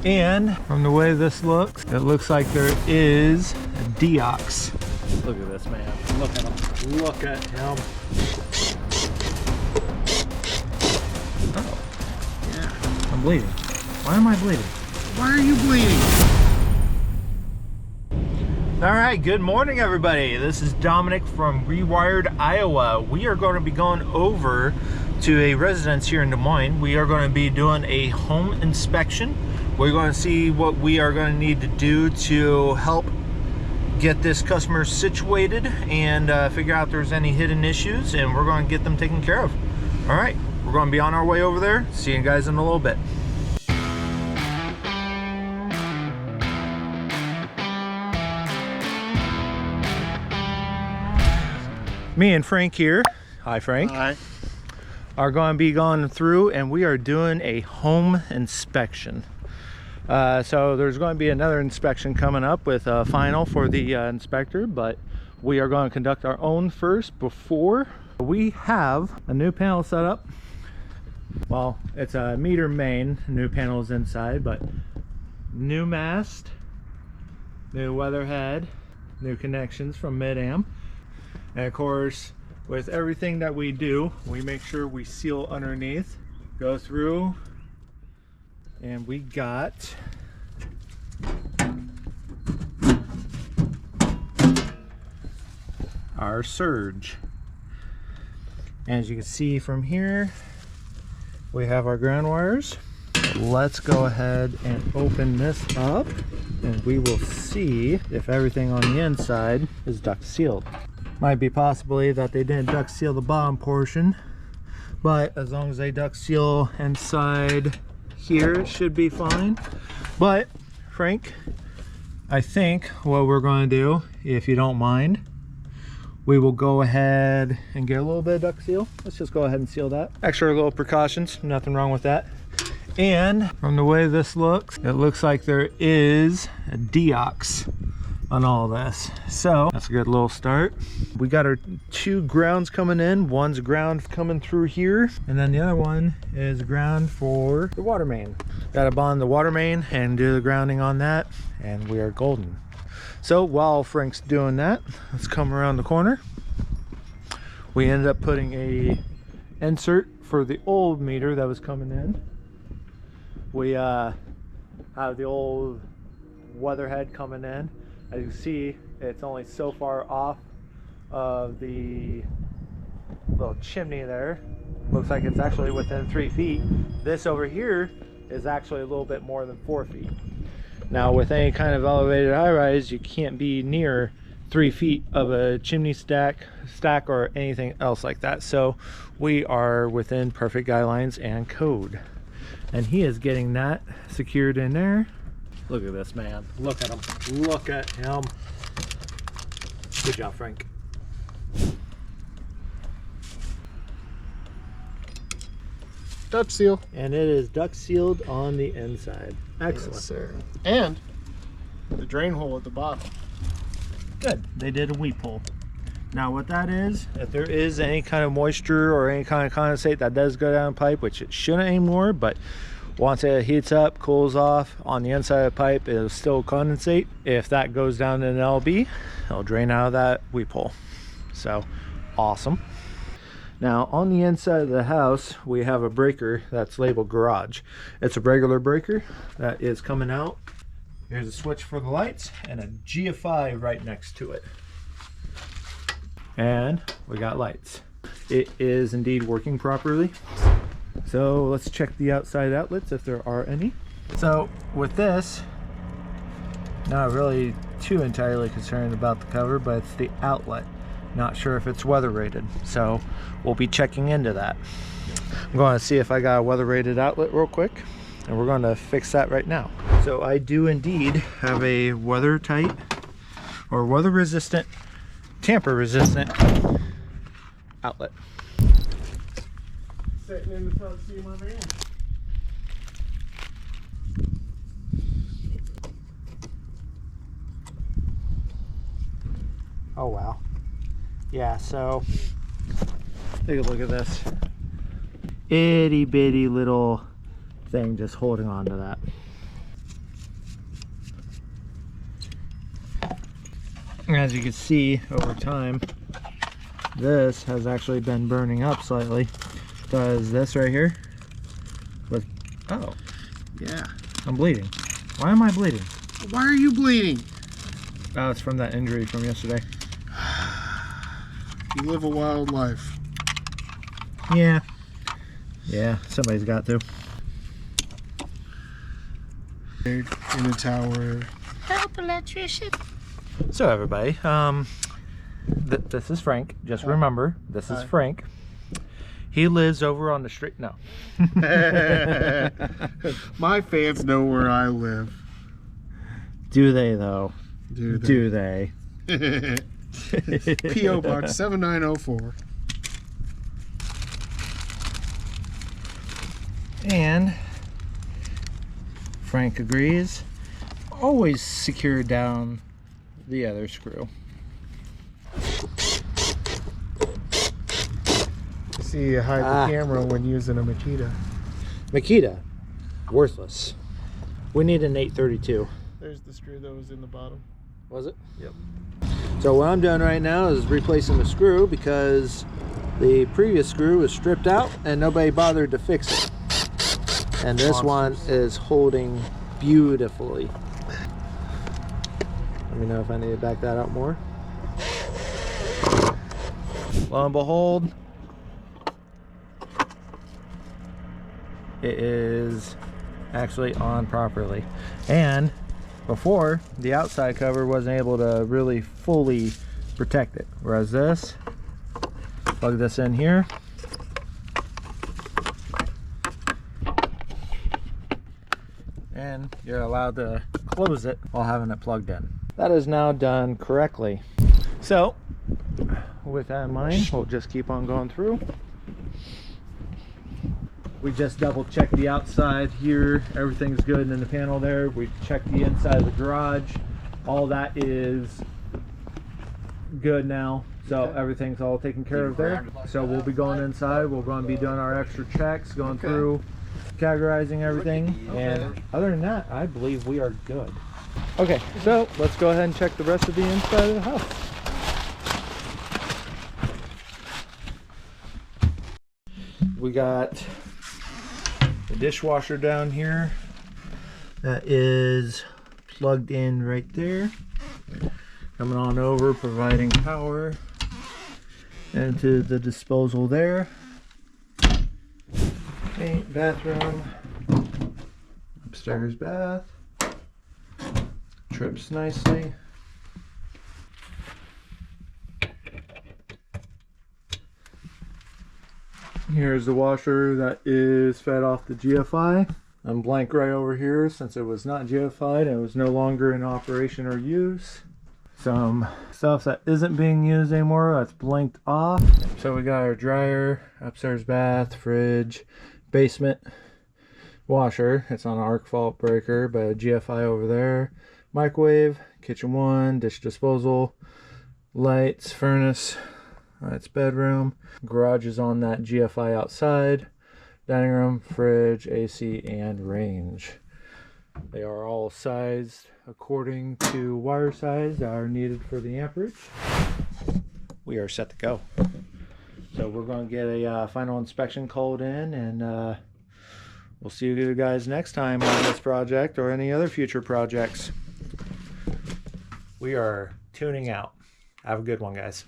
And from the way this looks, it looks like there is a deox. Look at this, man. Look at him. Look at him. Oh, yeah. I'm bleeding. Why am I bleeding? Why are you bleeding? All right, good morning, everybody. This is Dominic from Rewired Iowa. We are going to be going over to a residence here in Des Moines. We are going to be doing a home inspection. We're going to see what we are going to need to do to help get this customer situated and figure out if there's any hidden issues, and we're going to get them taken care of. All right, we're going to be on our way over there. See you guys in a little bit. Me and Frank here, hi Frank, hi, are going to be going through and we are doing a home inspection. So there's going to be another inspection coming up with a final for the inspector, but we are going to conduct our own first before. We have a new panel set up. Well, it's a meter main, new panels inside, but new mast, new weather head, new connections from mid-am. And of course, with everything that we do, we make sure we seal underneath, go through, and we got our surge. As you can see from here, we have our ground wires. Let's go ahead and open this up and we will see if everything on the inside is duct sealed. Might be possibly that they didn't duct seal the bottom portion, but as long as they duct seal inside here, it should be fine. But Frank, I think what we're going to do, if you don't mind, we will go ahead and get a little bit of duct seal. Let's just go ahead and seal that. Extra little precautions, nothing wrong with that. And from the way this looks, it looks like there is a deox on all this, so that's a good little start. We got our two grounds coming in. One's ground coming through here, and then the other one is ground for the water main. Got to bond the water main and do the grounding on that, and we are golden. So while Frank's doing that, let's come around the corner. We ended up putting a insert for the old meter that was coming in. We have the old weather head coming in. As you can see, it's only so far off of the little chimney there. Looks like it's actually within 3 feet. This over here is actually a little bit more than 4 feet. Now with any kind of elevated high-rise, you can't be near 3 feet of a chimney stack or anything else like that. So we are within perfect guidelines and code. And he is getting that secured in there. Look at this, man. Look at him. Look at him. Good job, Frank. duct seal. And it is duct sealed on the inside. Excellent. Yes, sir. And the drain hole at the bottom. Good. They did a weep hole. Now what that is, if there is any kind of moisture or any kind of condensate that does go down the pipe, which it shouldn't anymore, but once it heats up, cools off on the inside of the pipe, it'll still condensate. If that goes down in an LB, it'll drain out of that weep hole. So awesome. Now on the inside of the house, we have a breaker that's labeled garage. It's a regular breaker that is coming out. Here's a switch for the lights and a GFI right next to it. And we got lights. It is indeed working properly. So let's check the outside outlets if there are any. So with this, not really too entirely concerned about the cover, but it's the outlet. Not sure if it's weather rated, so we'll be checking into that. I'm going to see if I got a weather rated outlet real quick, and we're going to fix that right now. So I do indeed have a weather tight or weather resistant, tamper resistant outlet. Sitting in the front seat of my van. Oh wow. Yeah, so take a look at this itty bitty little thing just holding on to that. As you can see over time, this has actually been burning up slightly, because this right here was, oh Yeah. I'm bleeding. Why am I bleeding? Why are you bleeding? Oh, it's from that injury from yesterday. You live a wild life. Yeah, somebody's got to. In a tower. Help, electrician. So everybody, this is Frank. Just remember, this is Hi. Frank. He lives over on the street. No. My fans know where I live. Do they though? Do they? P.O. Box 7904. And Frank agrees. Always secure down the other screw. See you hide the camera when using a Makita. Makita, worthless. We need an 832. There's the screw that was in the bottom. Was it? Yep. So what I'm doing right now is replacing the screw because the previous screw was stripped out and nobody bothered to fix it. And this one is holding beautifully. Let me know if I need to back that up more. Lo and behold, it is actually on properly. And before, the outside cover wasn't able to really fully protect it. Whereas this, plug this in here. And you're allowed to close it while having it plugged in. That is now done correctly. So, with that in mind, we'll just keep on going through. We just double checked the outside here. Everything's good in the panel there. We checked the inside of the garage. All that is good now. So everything's all taken care of there. So we'll be going inside. We're going to be doing our extra checks, going through, categorizing everything. And other than that, I believe we are good. Okay, so let's go ahead and check the rest of the inside of the house. We got the dishwasher down here that is plugged in right there. Coming on over, providing power into the disposal there. Okay, bathroom, upstairs bath, trips nicely. Here's the washer that is fed off the GFI. I'm blank right over here since it was not GFI'd and it was no longer in operation or use. Some stuff that isn't being used anymore that's blanked off. So we got our dryer, upstairs bath, fridge, basement washer. It's on an arc fault breaker, but a GFI over there. Microwave, kitchen one, dish disposal, lights, furnace. That's bedroom. Garage is on that GFI outside. Dining room, fridge, AC, and range. They are all sized according to wire size that are needed for the amperage. We are set to go. So we're going to get a final inspection called in, and we'll see you guys next time on this project or any other future projects. We are tuning out. Have a good one, guys.